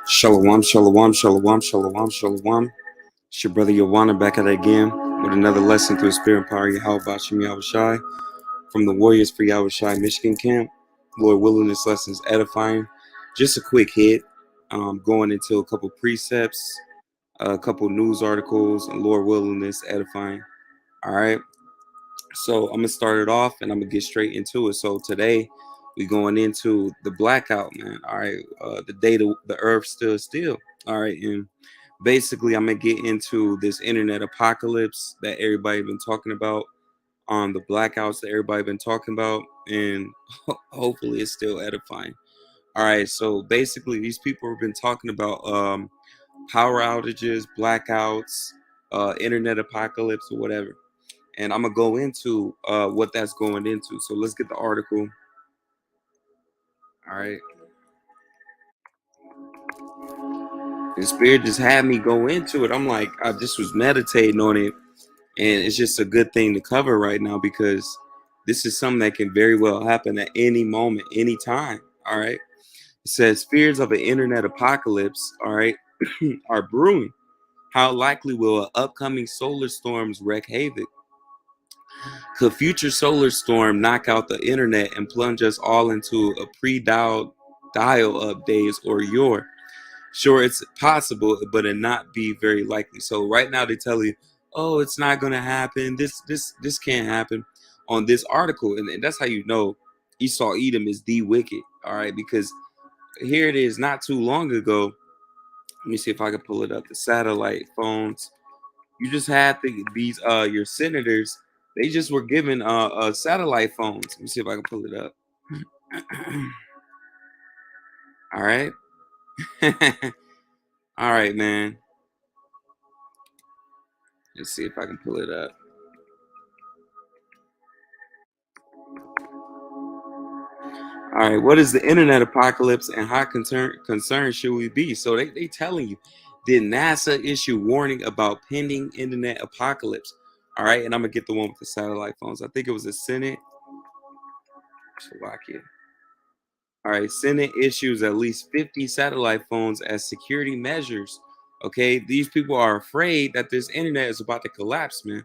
Shalom, shalom, shalom, shalom, shalom. It's your brother Yawana back at it again with another lesson through the spirit and power of Yahweh Bashim Yahushai from the Warriors for Yahushai Michigan camp. Lord willing, this lesson is edifying. Just a quick hit, going into a couple precepts, a couple news articles, and Lord willing, this edifying. All right. So I'm gonna start it off, and I'm gonna get straight into it. So today we going into the blackout, man. All right, the day the earth stood still. All right, and basically I'm gonna get into this internet apocalypse that everybody been talking about, on the blackouts that everybody been talking about, and hopefully it's still edifying. All right, so basically these people have been talking about power outages, blackouts, internet apocalypse, or whatever, and I'm gonna go into what that's going into. So let's get the article. All right, the spirit just had me go into it. I'm like, I just was meditating on it, and it's just a good thing to cover right now because this is something that can very well happen at any moment, any time. All right, it says fears of an internet apocalypse, all right, are brewing. How likely will upcoming solar storms wreak havoc? Could future solar storm knock out the internet and plunge us all into a dial-up days or your? Sure, it's possible, but it not be very likely. So right now they tell you, oh, it's not gonna happen. This can't happen on this article, and that's how you know Esau Edom is the wicked. All right, because here it is. Not too long ago. Let me see if I can pull it up. The satellite phones. You just had these your senators. They just were given satellite phones. Let me see if I can pull it up. All right. All right, man. Let's see if I can pull it up. All right, what is the internet apocalypse and how concerned should we be? So they telling you, did NASA issue warning about pending internet apocalypse? All right, and I'm gonna get the one with the satellite phones. I think it was the Senate. Slovakia. All right, Senate issues at least 50 satellite phones as security measures. Okay, these people are afraid that this internet is about to collapse, man.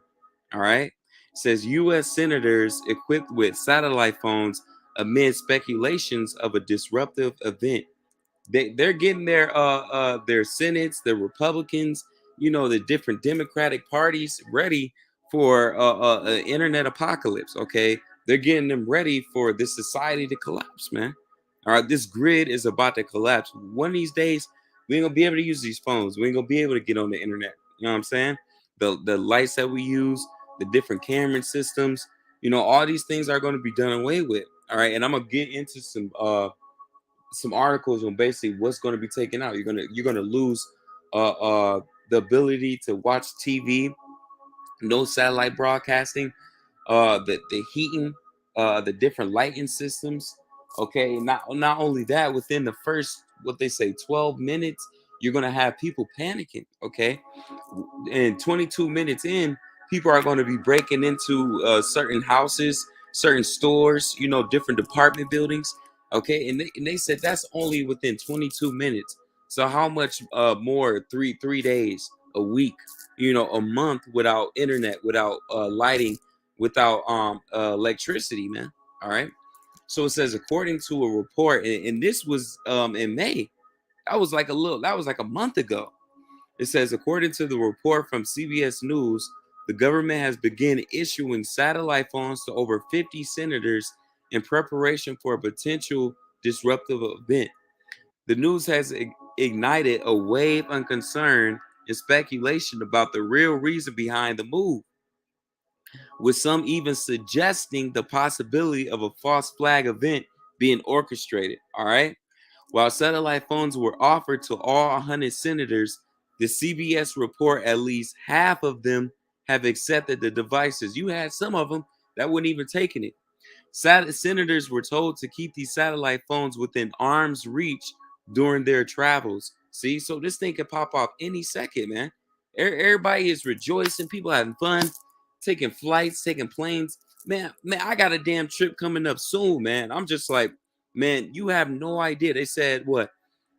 All right, it says U.S. senators equipped with satellite phones amid speculations of a disruptive event. They're getting their senates, the Republicans, the different Democratic parties ready for an internet apocalypse. Okay, they're getting them ready for this society to collapse, man. All right, this grid is about to collapse. One of these days, we ain't gonna be able to use these phones. We ain't gonna be able to get on the internet. You know what I'm saying? The lights that we use, the different camera systems, all these things are going to be done away with. All right, and I'm gonna get into some articles on basically what's going to be taken out. You're gonna lose the ability to watch TV, no satellite broadcasting, the heating, the different lighting systems. Okay, not only that, within the first what they say 12 minutes, you're gonna have people panicking. Okay, and 22 minutes in, people are going to be breaking into certain houses, certain stores, different department buildings. Okay, and they said that's only within 22 minutes. So how much more three days, a week, a month without internet, without lighting, without electricity, man. All right. So it says according to a report, and this was in May. That was like a month ago. It says, according to the report from CBS News, the government has begun issuing satellite phones to over 50 senators in preparation for a potential disruptive event. The news has ignited a wave of concern and speculation about the real reason behind the move, with some even suggesting the possibility of a false flag event being orchestrated. All right. While satellite phones were offered to all 100 senators, the CBS report at least half of them have accepted the devices. You had some of them that wouldn't even taking it. Senators were told to keep these satellite phones within arm's reach during their travels. See, so this thing could pop off any second, man. Everybody is rejoicing, people having fun, taking flights, taking planes. Man, I got a damn trip coming up soon, man. I'm just like, Man, you have no idea. They said what?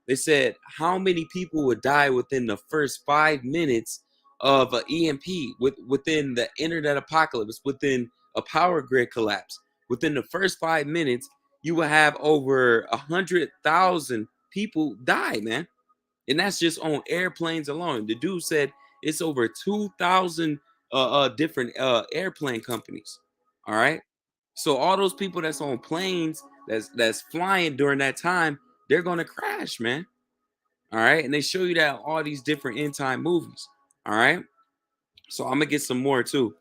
They said how many people would die within the first 5 minutes of an EMP, within the internet apocalypse, within a power grid collapse. Within the first 5 minutes, you will have over 100,000 people die, man. And that's just on airplanes alone. The dude said it's over 2,000 different airplane companies. All right. So all those people that's on planes that's flying during that time, they're gonna crash, man. All right, and they show you that in all these different end time movies. All right, so I'm gonna get some more too.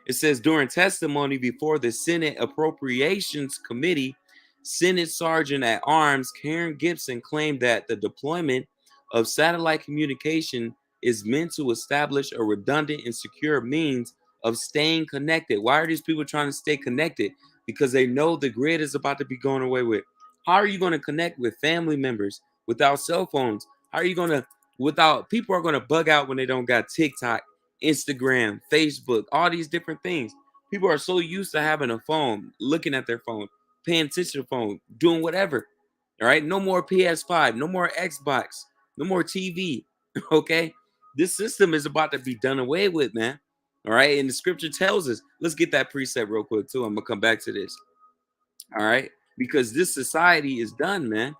It says during testimony before the Senate Appropriations Committee, Senate Sergeant at Arms Karen Gibson claimed that the deployment of satellite communication is meant to establish a redundant and secure means of staying connected. Why are these people trying to stay connected? Because they know the grid is about to be going away with. How are you going to connect with family members without cell phones? How are you going to, without, people are going to bug out when they don't got TikTok, Instagram, Facebook, all these different things. People are so used to having a phone, looking at their phone, paying attention to the phone, doing whatever. All right. No more PS5, no more Xbox, no more TV. Okay. This system is about to be done away with, man. All right. And the scripture tells us, let's get that precept real quick, too. I'm going to come back to this. All right. Because this society is done, man,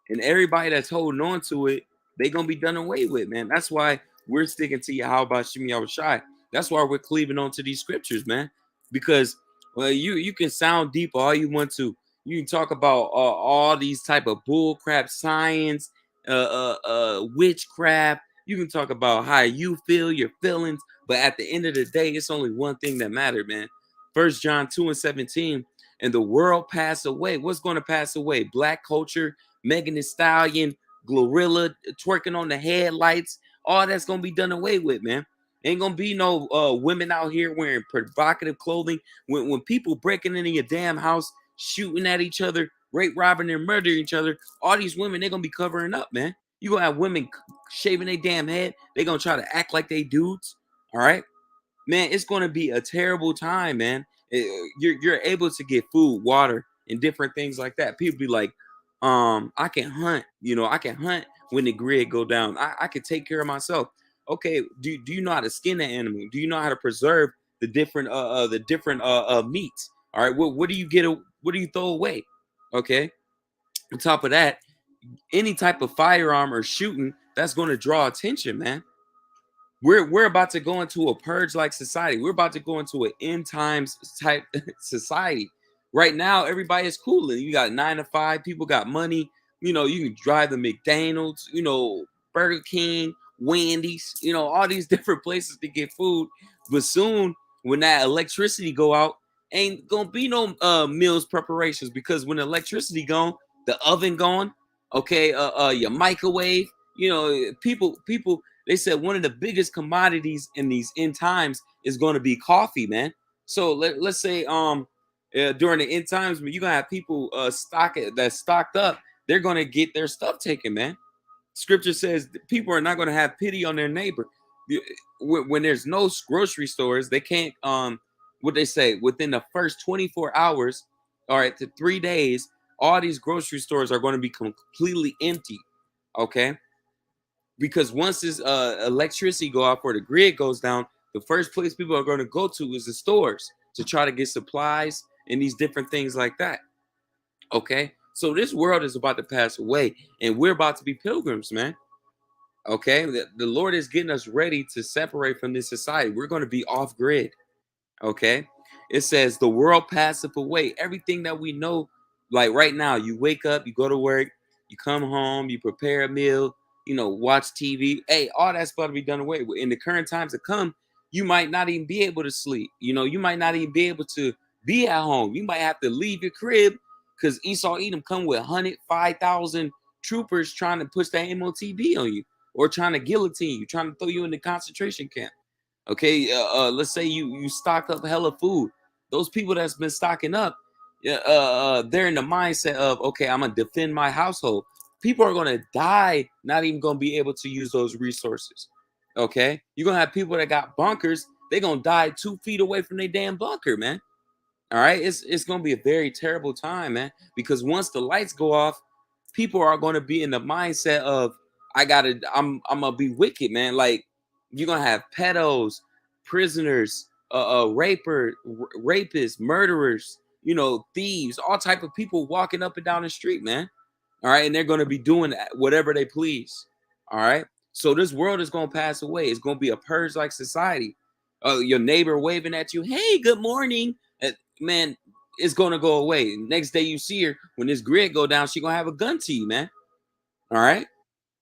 and everybody that's holding on to it, they gonna be done away with, man. That's why we're sticking to you. How about Shimmy Shy? That's why we're cleaving on to these scriptures, man. Because well, you can sound deep all you want to. You can talk about all these type of bull crap science, witchcraft. You can talk about how you feel, your feelings, but at the end of the day, it's only one thing that mattered, man. First John 2:17, and the world pass away. What's going to pass away? Black culture, Megan Thee Stallion, Glorilla twerking on the headlights, all that's gonna be done away with, man. Ain't gonna be no women out here wearing provocative clothing. When people breaking into your damn house, shooting at each other, rape, robbing, and murdering each other, all these women they're gonna be covering up, man. You gonna have women shaving their damn head. They gonna try to act like they dudes. All right, man, it's going to be a terrible time, man. You're able to get food, water, and different things like that. People be like, I can hunt, I can hunt when the grid go down. I can take care of myself. Okay, do you know how to skin the animal? Do you know how to preserve the different meats? All right, what do you get? What do you throw away? Okay, on top of that, any type of firearm or shooting that's going to draw attention, man. We're about to go into a purge like society. We're about to go into an end times type society. Right now, everybody is cool. You got 9 to 5, people got money. You can drive the McDonald's, Burger King, Wendy's, all these different places to get food. But soon, when that electricity go out, ain't gonna be no meals preparations, because when the electricity gone, the oven gone, okay, your microwave, people they said one of the biggest commodities in these end times is going to be coffee, man. So let's say during the end times when you're gonna have people that's stocked up, they're gonna get their stuff taken, man. Scripture says that people are not gonna have pity on their neighbor. When there's no grocery stores, they can't what they say, within the first 24 hours, all right, to 3 days, all these grocery stores are going to be completely empty. Okay, because once this electricity go off or the grid goes down, the first place people are going to go to is the stores to try to get supplies and these different things like that. Okay, so this world is about to pass away, and we're about to be pilgrims, man. Okay, the Lord is getting us ready to separate from this society. We're going to be off grid. Okay. It says the world passeth away. Everything that we know, like right now, you wake up, you go to work, you come home, you prepare a meal, watch TV. Hey, all that's about to be done away with. In the current times to come, you might not even be able to sleep. You might not even be able to be at home. You might have to leave your crib because Esau Edom come with 105,000 troopers trying to push that MOTB on you, or trying to guillotine you, trying to throw you in the concentration camp. Okay, let's say you stock up hella food. Those people that's been stocking up, they're in the mindset of, okay, I'm gonna defend my household. People are gonna die, not even gonna be able to use those resources. Okay, you're gonna have people that got bunkers. They're gonna die 2 feet away from their damn bunker, man. All right, it's gonna be a very terrible time, man. Because once the lights go off, people are gonna be in the mindset of I'm gonna be wicked, man. Like you're gonna have pedos, prisoners, rapists, murderers, thieves, all type of people walking up and down the street, man. All right, and they're gonna be doing whatever they please. All right, so this world is gonna pass away. It's gonna be a purge like society. Your neighbor waving at you, hey, good morning. Man, it's gonna go away. Next day you see her, when this grid go down, she gonna have a gun to you, man. All right.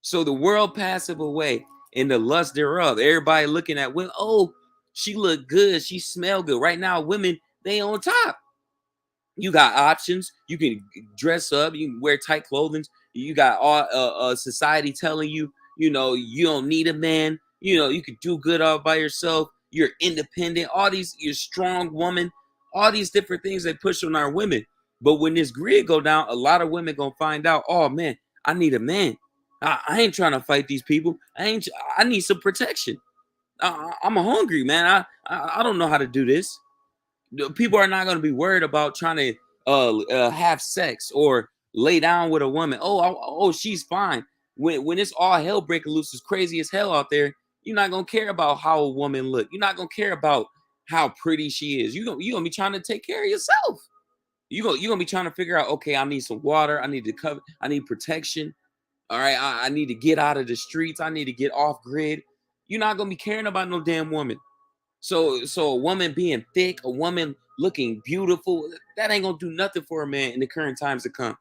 So the world passeth away and the lust thereof. Everybody looking at women. Oh, she look good. She smell good. Right now, women, they on top. You got options. You can dress up. You can wear tight clothing. You got all society telling you, you don't need a man. You can do good all by yourself. You're independent. All these, you're strong woman. All these different things they push on our women. But when this grid go down, a lot of women gonna find out. Oh man, I need a man. I ain't trying to fight these people. I need some protection. I'm hungry, man. I don't know how to do this. People are not going to be worried about trying to have sex or lay down with a woman. Oh, she's fine. When it's all hell breaking loose, it's crazy as hell out there. You're not gonna care about how a woman look. You're not gonna care about how pretty she is. You gonna be trying to take care of yourself. You gonna be trying to figure out. Okay, I need some water. I need to cover. I need protection. All right, I need to get out of the streets. I need to get off grid. You're not gonna be caring about no damn woman. So a woman being thick, a woman looking beautiful, that ain't gonna do nothing for a man in the current times to come.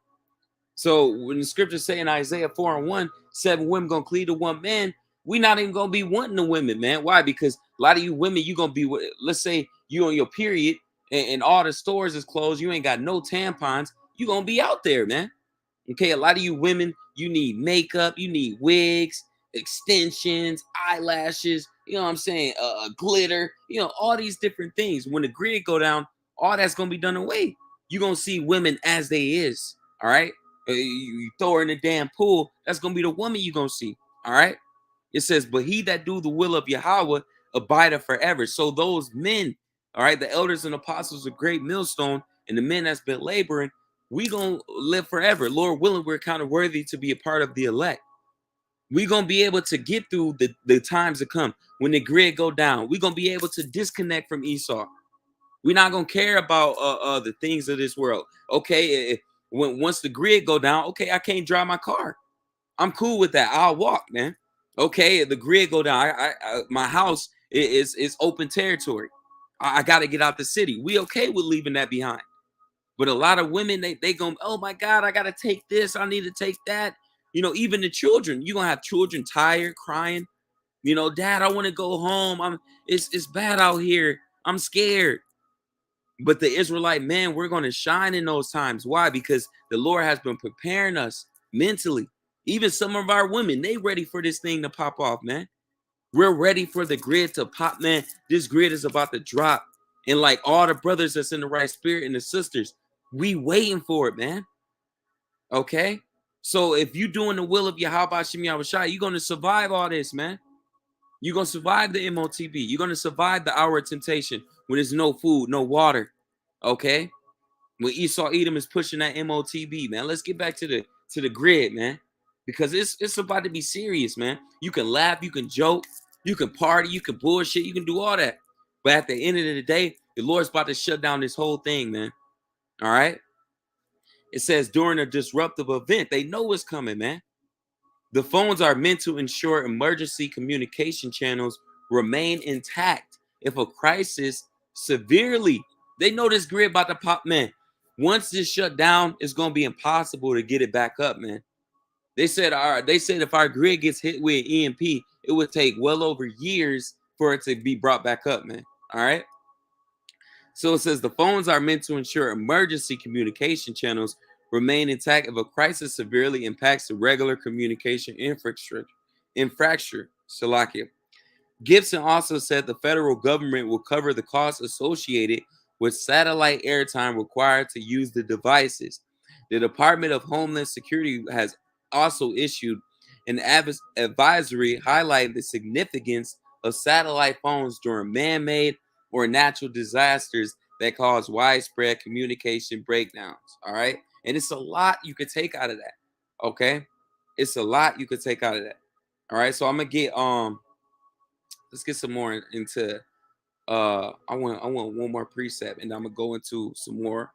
So when the scriptures say in Isaiah 4 and 1, 7 women gonna cleave to one man, we not even gonna be wanting the women, man. Why? Because a lot of you women, you gonna be, let's say you on your period and all the stores is closed, you ain't got no tampons, you gonna be out there, man. Okay, a lot of you women, you need makeup, you need wigs, extensions, eyelashes, you know what I'm saying, glitter, all these different things. When the grid go down, all that's gonna be done away. You're gonna see women as they is. All right, you throw her in the damn pool, that's gonna be the woman you gonna see. All right, it says, but he that do the will of Yahweh abideth forever. So those men, all right, the elders and apostles of great millstone, and the men that's been laboring, we gonna live forever. Lord willing, we're kind of worthy to be a part of the elect. We gonna be able to get through the times to come. When the grid go down, we gonna be able to disconnect from Esau. We're not gonna care about the things of this world. Okay, when once the grid go down, okay, I can't drive my car. I'm cool with that. I'll walk, man. Okay, the grid go down. My house is open territory. I got to get out the city. We okay with leaving that behind. But a lot of women, they go, oh my God, I gotta take this, I need to take that. Even the children, you're gonna have children tired, crying, dad, I want to go home. It's bad out here. I'm scared. But the Israelite man, we're gonna shine in those times. Why? Because the Lord has been preparing us mentally. Even some of our women, they ready for this thing to pop off, man. We're ready for the grid to pop, man. This grid is about to drop. And like all the brothers that's in the right spirit and the sisters, we waiting for it, man. Okay? So if you doing the will of Yahweh Shem Yahushua, you're going to survive all this, man. You're going to survive the MOTB. You're going to survive the hour of temptation when there's no food, no water. Okay? When Esau Edom is pushing that MOTB, man. Let's get back to the grid, man. Because it's about to be serious, man. You can laugh, you can joke, you can party, you can bullshit, you can do all that. But at the end of the day, the Lord's about to shut down this whole thing, man. All right? It says during a disruptive event, they know it's coming, man. The phones are meant to ensure emergency communication channels remain intact if a crisis severely. They know this grid about to pop, man. Once this shut down, it's gonna be impossible to get it back up, man. They said, all right, they said if our grid gets hit with EMP, it would take well over years for it to be brought back up, man. All right. So it says the phones are meant to ensure emergency communication channels remain intact if a crisis severely impacts the regular communication infrastructure. Salakia. Gibson also said the federal government will cover the costs associated with satellite airtime required to use the devices. The Department of Homeland Security has also issued an advisory highlighting the significance of satellite phones during man-made or natural disasters that cause widespread communication breakdowns. All right. And it's a lot you could take out of that. Okay. It's a lot you could take out of that. All right. So I'm gonna get let's get some more into I want one more precept and I'm gonna go into some more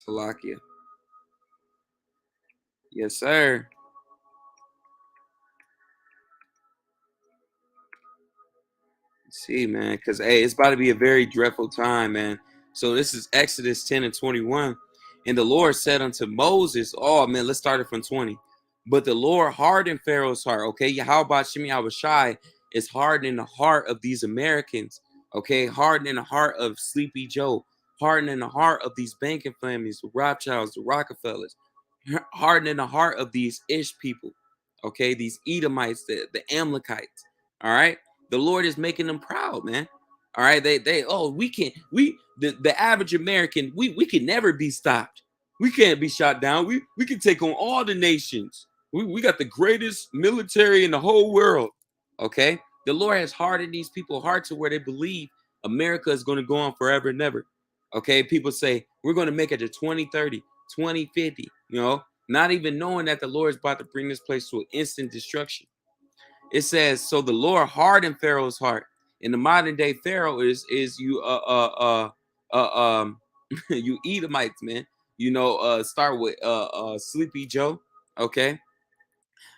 Salakia. Yes, sir. See, man, because hey, it's about to be a very dreadful time, man. So this is Exodus 10 and 21. And the Lord said unto Moses, oh man, let's start it from 20. But the Lord hardened Pharaoh's heart. Okay, yeah, how about Shimei Abishai is hardening the heart of these Americans. Okay, hardening the heart of Sleepy Joe, hardening the heart of these banking families, the Rothschilds, the Rockefellers, hardening the heart of these Ish people. Okay, these Edomites, the Amalekites. All right, the Lord is making them proud, man. All right, they oh we can't we the average American we can never be stopped. We can't be shot down. We can take on all the nations. We got the greatest military in the whole world. Okay, the Lord has hardened these people's hearts to where they believe America is going to go on forever and ever. Okay, people say we're going to make it to 2030, 2050. You know, not even knowing that the Lord is about to bring this place to an instant destruction. It says, so the Lord hardened Pharaoh's heart. In the modern day, Pharaoh is you you Edomites, man. You know, start with Sleepy Joe, okay?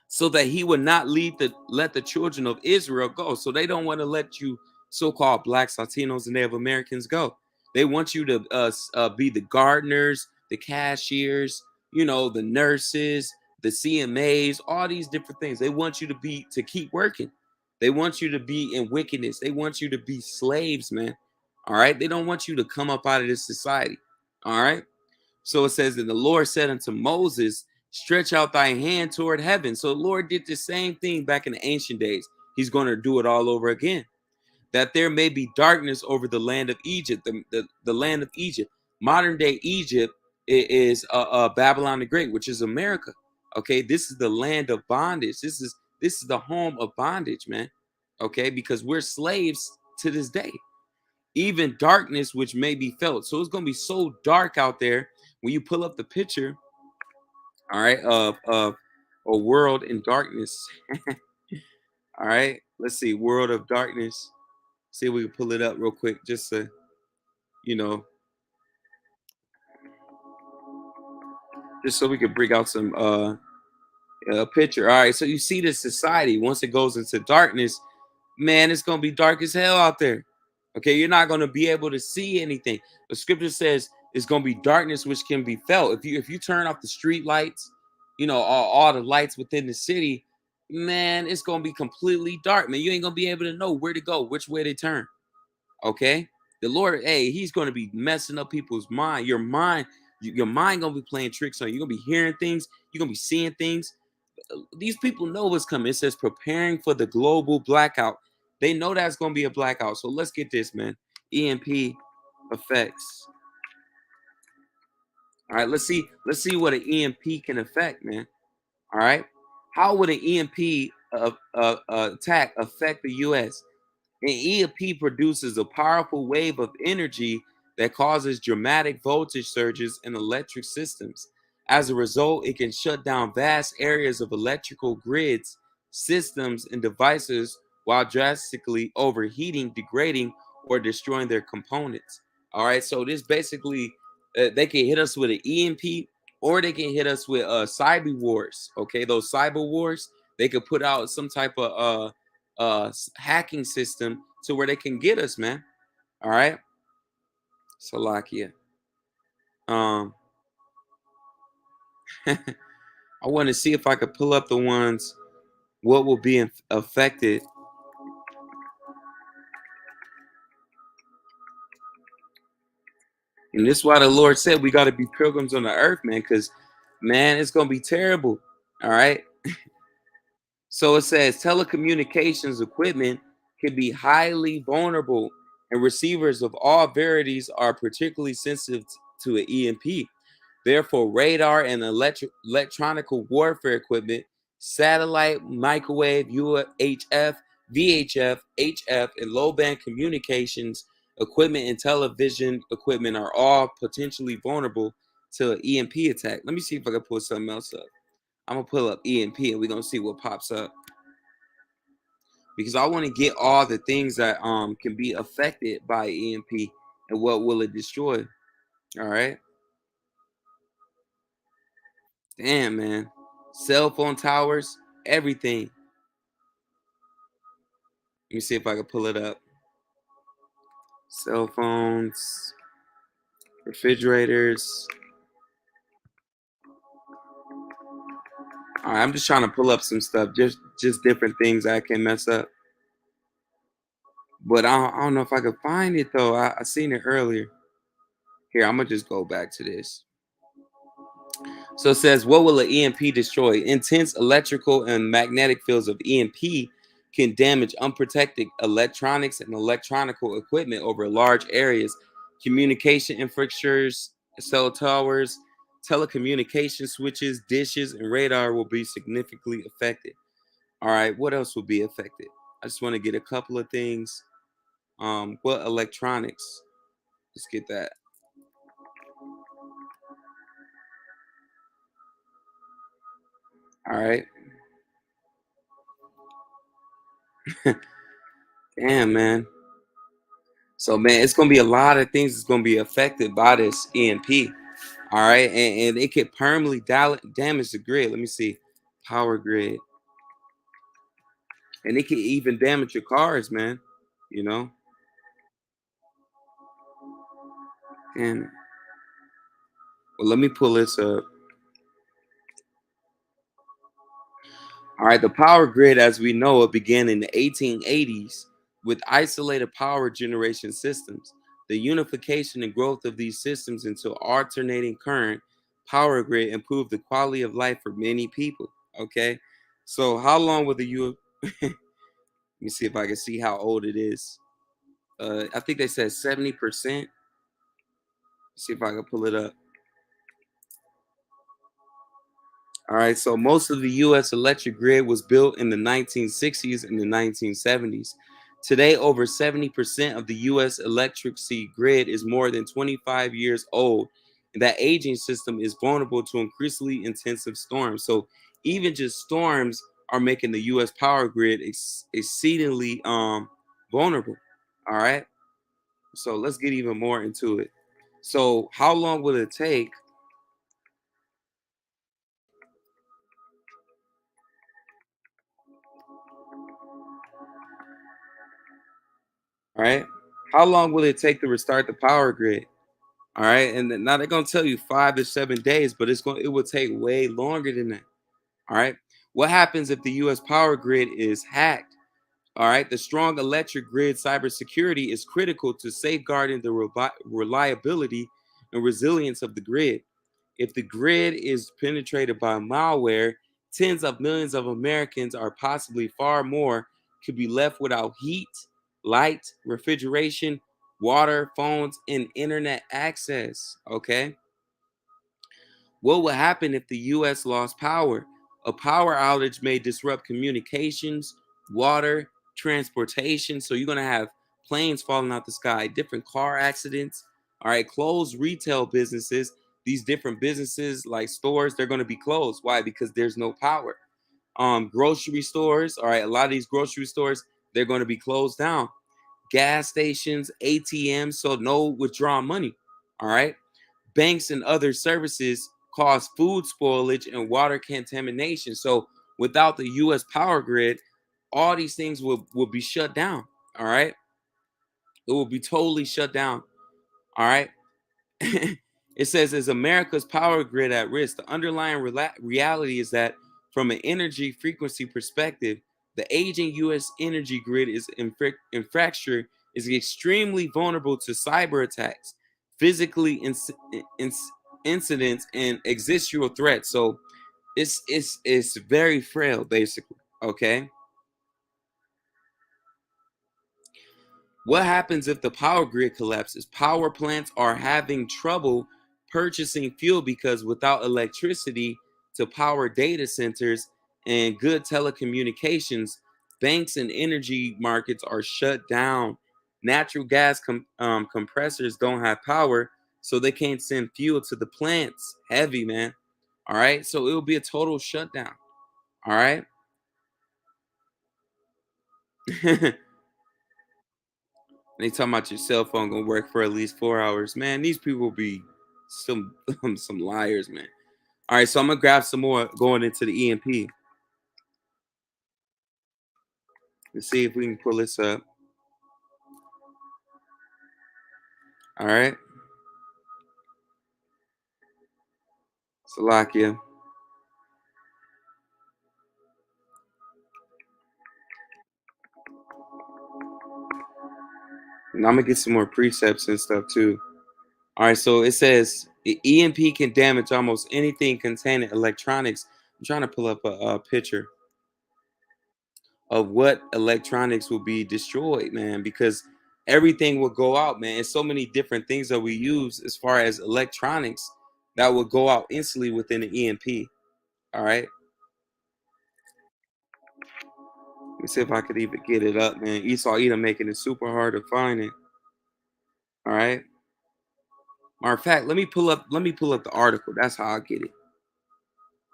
So that he would not let the children of Israel go. So they don't want to let you so-called blacks, Latinos, and Native Americans go. They want you to be the gardeners, the cashiers, you know, the nurses, the CMAs, all these different things. They want you to keep working. They want you to be in wickedness. They want you to be slaves, man. All right. They don't want you to come up out of this society. All right. So it says, and the Lord said unto Moses, stretch out thy hand toward heaven. So the Lord did the same thing back in the ancient days. He's going to do it all over again. That there may be darkness over the land of Egypt, the land of Egypt. Modern day Egypt is Babylon the Great, which is America. Okay, this is the land of bondage. This is the home of bondage, man. Okay, because we're slaves to this day. Even darkness which may be felt. So it's gonna be so dark out there when you pull up the picture, all right, of a world in darkness. All right, let's see, world of darkness. See if we can pull it up real quick, just to, you know, just so we can bring out some picture. All right, so you see this society once it goes into darkness, man, it's gonna be dark as hell out there. Okay, you're not gonna be able to see anything. The scripture says it's gonna be darkness which can be felt. If you turn off the street lights, you know, all the lights within the city, man, it's gonna be completely dark, man. You ain't gonna be able to know where to go, which way to turn. Okay, the Lord, hey, He's gonna be messing up people's mind. Your mind gonna be playing tricks on you. You're gonna be hearing things. You're gonna be seeing things. These people know what's coming. It says preparing for the global blackout. They know that's going to be a blackout. So let's get this, man. EMP effects. All right, let's see. Let's see what an EMP can affect, man. All right, how would an EMP attack affect the U.S.? An EMP produces a powerful wave of energy that causes dramatic voltage surges in electric systems. As a result, it can shut down vast areas of electrical grids, systems, and devices while drastically overheating, degrading, or destroying their components. All right, so this basically, they can hit us with an EMP or they can hit us with cyber wars. Okay, those cyber wars, they could put out some type of hacking system to where they can get us, man. All right, Salakia. Um, I want to see if I could pull up the ones. What will be affected? And this is why the Lord said we got to be pilgrims on the earth, man. Because, man, it's gonna be terrible. All right. So it says telecommunications equipment can be highly vulnerable, and receivers of all varieties are particularly sensitive to an EMP. Therefore, radar and electronic warfare equipment, satellite, microwave, UHF, VHF, HF, and low band communications equipment and television equipment are all potentially vulnerable to an EMP attack. Let me see if I can pull something else up. I'm gonna pull up EMP and we're gonna see what pops up because I want to get all the things that can be affected by EMP and what will it destroy. All right. Damn, man. Cell phone towers, everything. Let me see if I can pull it up. Cell phones, refrigerators. All right, I'm just trying to pull up some stuff, just different things I can mess up. But I don't know if I could find it though. I seen it earlier. Here, I'm gonna just go back to this. So it says, what will an EMP destroy? Intense electrical and magnetic fields of EMP can damage unprotected electronics and electronical equipment over large areas. Communication infrastructures, cell towers, telecommunication switches, dishes, and radar will be significantly affected. All right, what else will be affected? I just want to get a couple of things. What electronics? Let's get that. All right. Damn, man. So man, it's gonna be a lot of things that's gonna be affected by this EMP. All right, and it could permanently damage the grid. Let me see, power grid, and it could even damage your cars, man. You know, and well, let me pull this up. All right, the power grid, as we know it, began in the 1880s with isolated power generation systems. The unification and growth of these systems into alternating current power grid improved the quality of life for many people. Okay, so how long will the U? Let me see if I can see how old it is. I think they said 70%. See if I can pull it up. All right, so most of the US electric grid was built in the 1960s and the 1970s. Today, over 70% of the US electricity grid is more than 25 years old, and that aging system is vulnerable to increasingly intensive storms. So, even just storms are making the US power grid exceedingly vulnerable. All right, so let's get even more into it. So, how long will it take? All right, how long will it take to restart the power grid? All right, and then now they're gonna tell you 5 to 7 days, but it will take way longer than that. All right, what happens if the U.S. power grid is hacked? All right, the strong electric grid cybersecurity is critical to safeguarding the reliability and resilience of the grid. If the grid is penetrated by malware, tens of millions of Americans, or possibly far more, could be left without heat, light, refrigeration, water, phones, and internet access. Okay. What would happen if the US lost power? A power outage may disrupt communications, water, transportation. So you're going to have planes falling out the sky, different car accidents. All right, closed retail businesses. These different businesses like stores, they're going to be closed. Why? Because there's no power. Grocery stores, all right, a lot of these grocery stores, they're going to be closed down. Gas stations, ATMs, so no withdrawing money. All right. Banks and other services cause food spoilage and water contamination. So without the US power grid, all these things will be shut down. All right. It will be totally shut down. All right. It says, is America's power grid at risk? The underlying reality is that from an energy frequency perspective, the aging US energy grid is infrastructure is extremely vulnerable to cyber attacks, physically incidents, and existential threats. So it's very frail, basically. Okay. What happens if the power grid collapses? Power plants are having trouble purchasing fuel because without electricity to power data centers and good telecommunications, Banks and energy markets are shut down. Natural gas compressors don't have power, so they can't send fuel to the plants. Heavy, man. All right. So it will be a total shutdown. All right. They talking about your cell phone gonna work for at least 4 hours. Man, these people be some some liars, man. All right, so I'm gonna grab some more going into the EMP. Let's see if we can pull this up. All right. Salakia. And I'm gonna get some more precepts and stuff too. All right, so it says the EMP can damage almost anything containing electronics. I'm trying to pull up a picture of what electronics will be destroyed, man, because everything will go out, man. It's so many different things that we use as far as electronics that will go out instantly within the EMP. All right. Let me see if I could even get it up, man. Esau Edom making it super hard to find it. All right. Matter of fact, let me pull up the article. That's how I get it.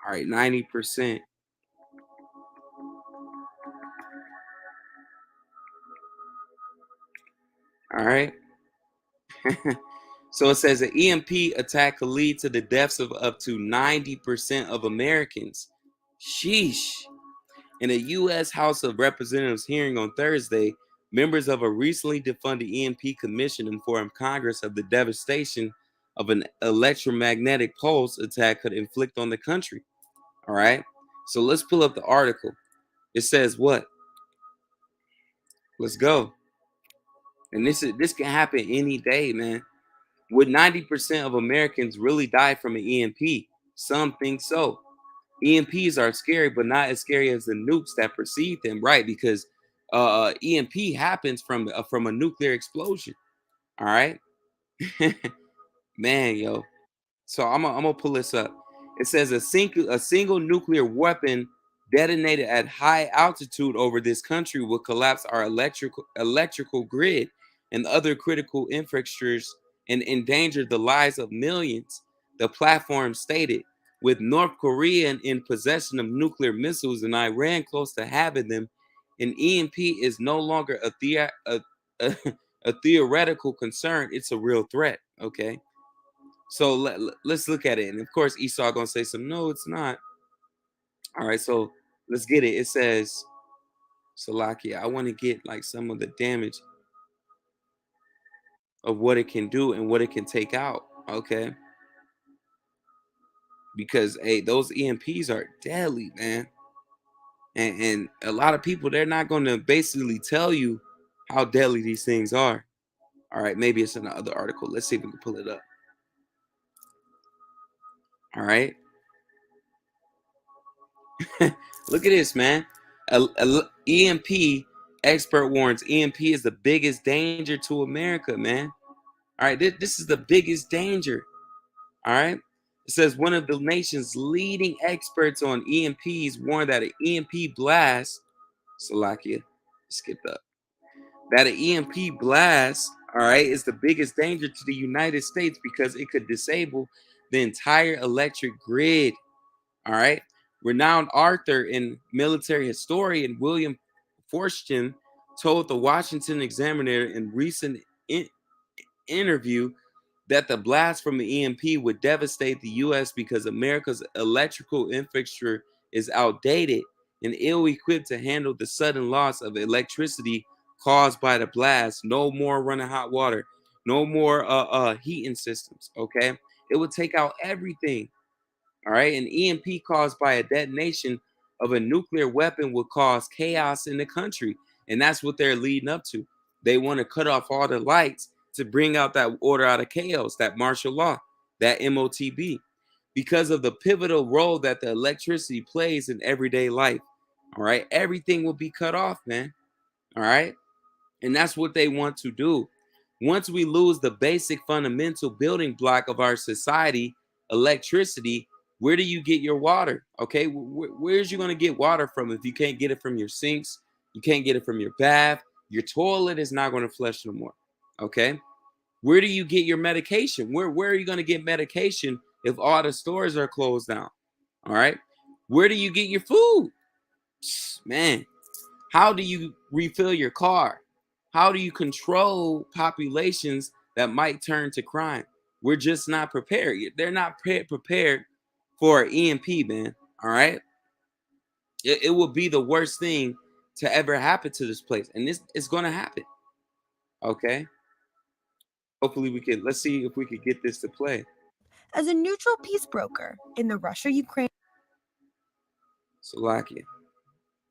All right, 90%. All right. So it says an EMP attack could lead to the deaths of up to 90% of Americans. Sheesh. In a U.S. House of Representatives hearing on Thursday, members of a recently defunded EMP commission informed Congress of the devastation of an electromagnetic pulse attack could inflict on the country. All right. So let's pull up the article. It says what? Let's go. And this can happen any day, man. Would 90% of Americans really die from an EMP? Some think so. EMPs are scary, but not as scary as the nukes that precede them, right? Because EMP happens from a nuclear explosion. All right, man, yo. So I'm gonna pull this up. It says a single nuclear weapon detonated at high altitude over this country will collapse our electrical grid and other critical infrastructures and endanger the lives of millions. The platform stated, with North Korea in possession of nuclear missiles and Iran close to having them, an EMP is no longer a, a theoretical concern. It's a real threat. Okay. So let's look at it. And of course, Esau gonna say some, no, it's not. All right, so let's get it. It says, Salakia, I want to get like some of the damage of what it can do and what it can take out. Okay. Because hey, those EMPs are deadly, man. And a lot of people, they're not gonna basically tell you how deadly these things are. All right, maybe it's in another article. Let's see if we can pull it up. All right. Look at this, man. EMP expert warns EMP is the biggest danger to America, man. All right, this is the biggest danger. All right. It says one of the nation's leading experts on EMPs warned that an EMP blast, Salakia, skipped up, that an EMP blast, all right, is the biggest danger to the United States because it could disable the entire electric grid. All right. Renowned author and military historian William Forstchen told the Washington Examiner in recent interview that the blast from the EMP would devastate the U.S. because America's electrical infrastructure is outdated and ill-equipped to handle the sudden loss of electricity caused by the blast. No more running hot water, no more heating systems. Okay, it would take out everything. All right. An EMP caused by a detonation of a nuclear weapon would cause chaos in the country. And that's what they're leading up to. They want to cut off all the lights to bring out that order out of chaos, that martial law, that MOTB, because of the pivotal role that the electricity plays in everyday life. All right. Everything will be cut off, man. All right. And that's what they want to do. Once we lose the basic fundamental building block of our society, electricity, where do you get your water? Okay, where's you going to get water from if you can't get it from your sinks, You can't get it from your bath. Your toilet is not going to flush no more. Okay. Where do you get your medication? Where are you going to get medication if all the stores are closed down? All right. Where do you get your food? Man, how do you refill your car? How do you control populations that might turn to crime? We're just not prepared. They're not prepared for an EMP, man. All right. It will be the worst thing to ever happen to this place. And this is going to happen. Okay. Hopefully we could, let's see if we could get this to play. As a neutral peace broker in the Russia-Ukraine Slovakia.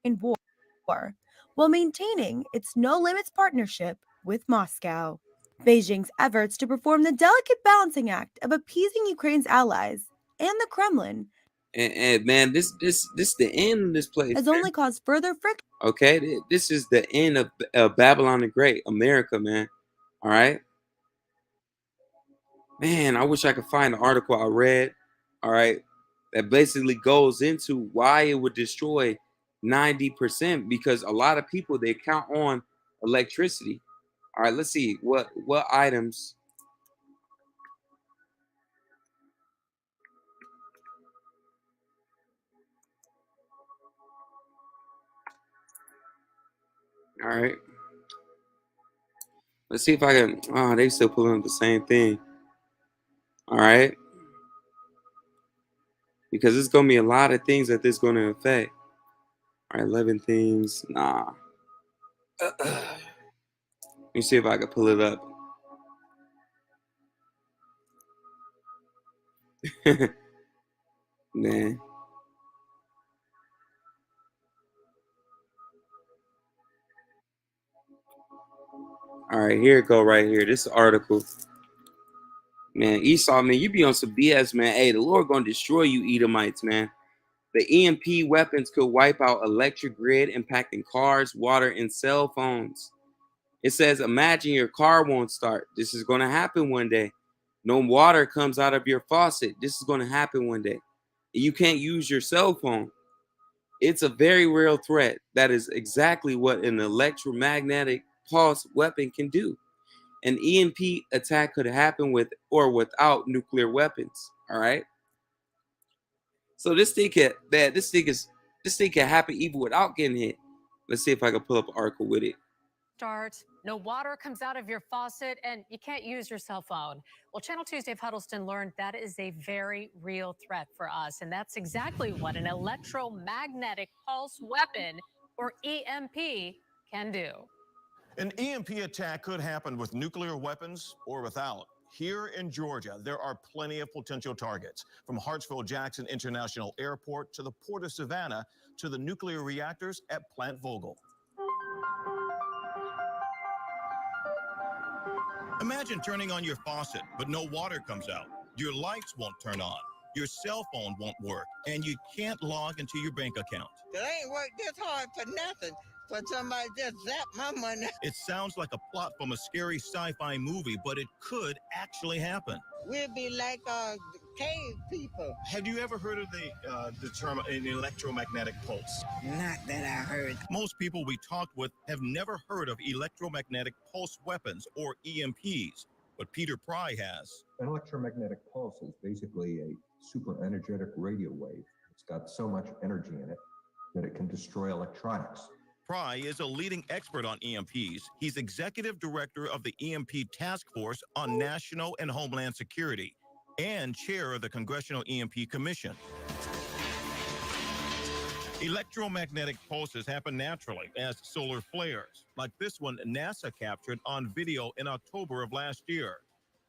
war, while maintaining its no-limits partnership with Moscow. Beijing's efforts to perform the delicate balancing act of appeasing Ukraine's allies and the Kremlin And man, this the end of this place. has only caused further friction. Okay, this is the end of Babylon the Great, America, man. All right, man. I wish I could find the article I read. All right, that basically goes into why it would destroy 90% because a lot of people they count on electricity. All right, let's see what items. All right, let's see if I can. Oh, they still pulling up the same thing. All right, because it's gonna be a lot of things that this gonna affect. All right, 11 things. Nah. Let me see if I can pull it up. Man. All right, here it go right here. This article. Man, Esau, man, you be on some BS, man. Hey, the Lord gonna destroy you, Edomites, man. The EMP weapons could wipe out electric grid, impacting cars, water, and cell phones. It says, imagine your car won't start. This is gonna happen one day. No water comes out of your faucet. This is gonna happen one day. You can't use your cell phone. It's a very real threat. That is exactly what an electromagnetic pulse weapon can do. An EMP attack could happen with or without nuclear weapons. All right. So this thing can happen even without getting hit. Let's see if I can pull up an article with it. Start. No water comes out of your faucet, and you can't use your cell phone. Well, Channel 2's Dave Huddleston learned that is a very real threat for us, and that's exactly what an electromagnetic pulse weapon, or EMP, can do. An EMP attack could happen with nuclear weapons or without. Here in Georgia, there are plenty of potential targets, from Hartsfield-Jackson International Airport to the Port of Savannah to the nuclear reactors at Plant Vogtle. Imagine turning on your faucet, but no water comes out. Your lights won't turn on. Your cell phone won't work, and you can't log into your bank account. It ain't worked this hard for nothing. For somebody just zap my money. It sounds like a plot from a scary sci-fi movie, but it could actually happen. We'll be like cave people. Have you ever heard of the term an electromagnetic pulse? Not that I heard. Most people we talked with have never heard of electromagnetic pulse weapons, or EMPs, but Peter Pry has. An electromagnetic pulse is basically a super energetic radio wave. It's got so much energy in it that it can destroy electronics. Pry is a leading expert on EMPs. He's executive director of the EMP Task Force on National and Homeland Security and chair of the Congressional EMP Commission. Electromagnetic pulses happen naturally as solar flares, like this one NASA captured on video in October of last year.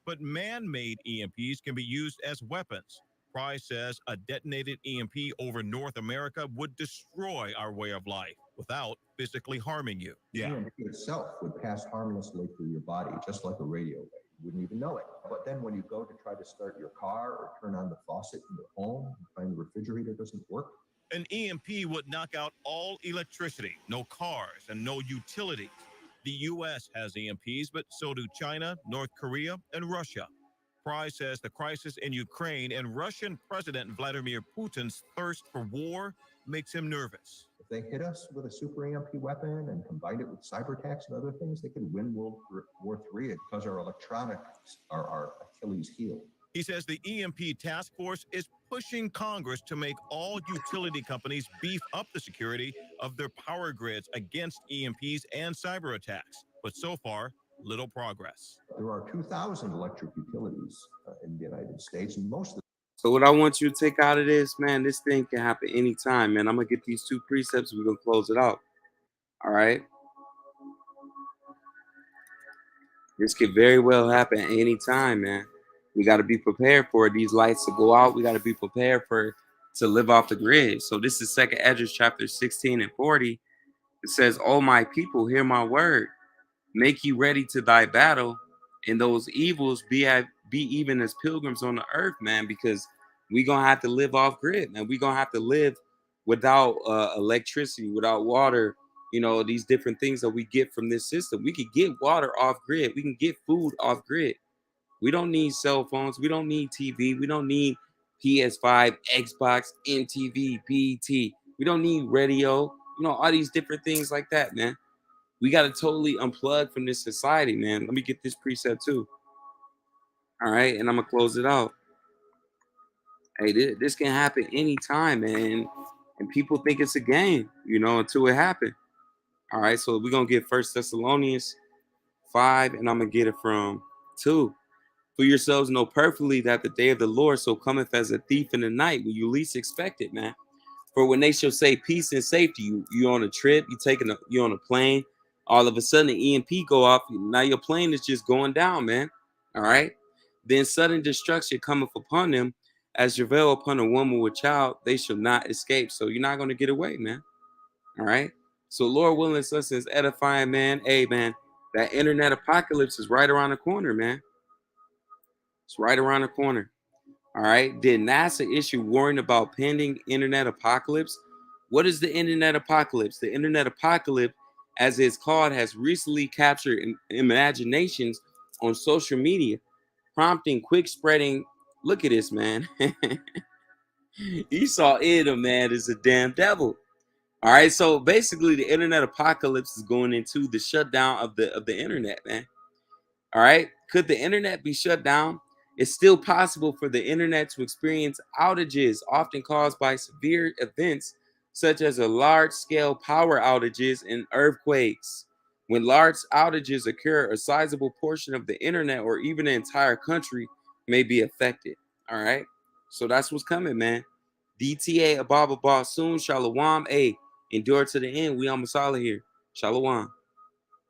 But man-made EMPs can be used as weapons. Pry says a detonated EMP over North America would destroy our way of life without physically harming you. The EMP itself would pass harmlessly through your body, just like a radio wave. You wouldn't even know it. But then when you go to try to start your car or turn on the faucet in your home and find the refrigerator doesn't work, an EMP would knock out all electricity, no cars, and no utilities. The U.S. has EMPs, but so do China, North Korea, and Russia. Pry says the crisis in Ukraine and Russian President Vladimir Putin's thirst for war makes him nervous. if they hit us with a super EMP weapon and combined it with cyber attacks and other things, they could win World War III because our electronics are our Achilles heel. He says the EMP task force is pushing Congress to make all utility companies beef up the security of their power grids against EMPs and cyber attacks. But so far, little progress. There are 2,000 electric utilities in the United States, and most of So what I want you to take out of this, man, this thing can happen anytime, man. I'm gonna get these two precepts. We're gonna close it out. All right. This could very well happen anytime, man. We got to be prepared for it. These lights to go out. We got to be prepared for to live off the grid. So this is Second Esdras chapter 16 and 40. It says, "Oh my people, hear my word. Make you ready to thy battle, and those evils be even as pilgrims on the earth, man, because we gonna have to live off grid, man. We gonna have to live without electricity, without water. You know, these different things that we get from this system. We could get water off grid. We can get food off grid. We don't need cell phones. We don't need TV. We don't need PS5, Xbox, MTV, BT. We don't need radio. You know, all these different things like that, man. We got to totally unplug from this society, man. Let me get this preset too. All right, and I'm gonna close it out. Hey, this can happen anytime, man. And people think it's a game, you know, until it happens. All right, so we're gonna get First Thessalonians 5, and I'm gonna get it from 2. For yourselves know perfectly that the day of the Lord so cometh as a thief in the night when you least expect it, man. For when they shall say peace and safety, you on a trip, you on a plane, all of a sudden the EMP go off. Now your plane is just going down, man. All right. Then sudden destruction cometh upon them, as travail upon a woman with child, they shall not escape. So you're not gonna get away, man. All right. So Lord willing, us is edifying, man. Hey, man, that internet apocalypse is right around the corner, man. It's right around the corner. All right. Did NASA issue warning about pending internet apocalypse? What is the internet apocalypse? The internet apocalypse, as it's called, has recently captured imaginations on social media, prompting quick spreading. Look at this, man. Esau Edom, man, is a damn devil. All right. So basically, the internet apocalypse is going into the shutdown of the internet, man. All right. Could the internet be shut down? It's still possible for the internet to experience outages, often caused by severe events such as a large-scale power outages and earthquakes. When large outages occur, a sizable portion of the internet or even the entire country may be affected. All right. So that's what's coming, man. DTA Ababa soon. Shalom. A endure to the end. We on Masala here. Shalom.